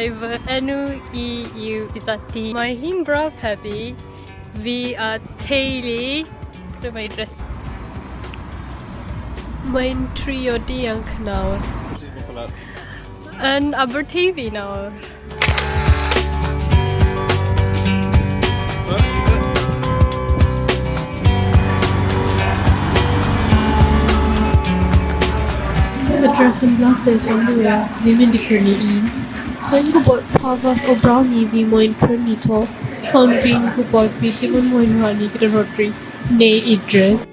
Mae fy enw I yw Isati. Mae hi'n braf heddi. Fi a teulu. Lle mae dres... Mae'n trio dianc nawr. Yn Aberteifi nawr. Edrych yn blasus am mwy, fi'n mynd I prynu un. Sa'n gwybod pa fath o brownie fi moyn prynu to, ond fi'n gwybod fi ddim yn moyn rhannu gyda Rodri neu Idris.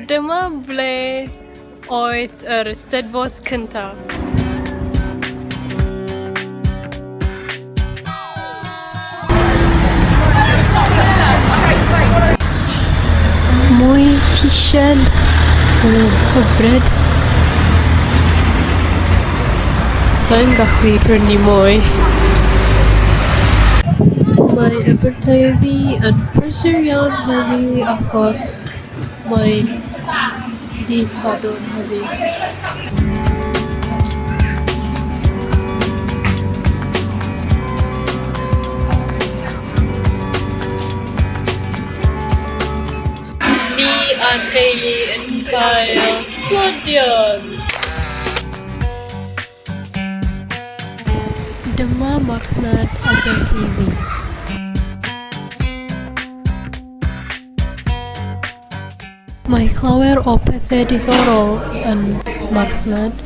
Dyma ble oedd yr Eisteddfod cyntaf. Mwy tisian. Hyfryd. Sa'n gallu prynu mwy. Mae Aberteifi yn prysur iawn heddi achos mae'n dydd Sadwrn heddi. Ni a teulu yn cael sglodion. Dyma marchnad Aberteifi. Mae llawer o pethau diddorol yn marchnad.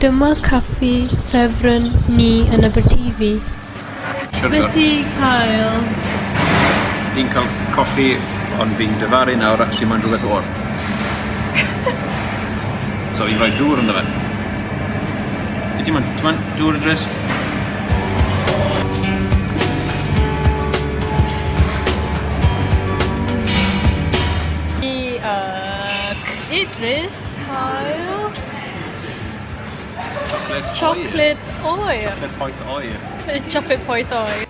Dyma caffi ffefryn ni yn Aberteifi. Beth I cael? Fi'n cael coffi, ond fi'n dyfaru nawr, actually mae'n rhywbeth o'r. So fi'n rhoi dŵr ynddo fe. Ydy ma'n dŵr y dres? Fi ac Idris cael chocolate oer. Chocolate poeth oer. Chocolate poeth oer.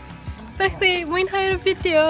Felly, mwynhau'r fideo.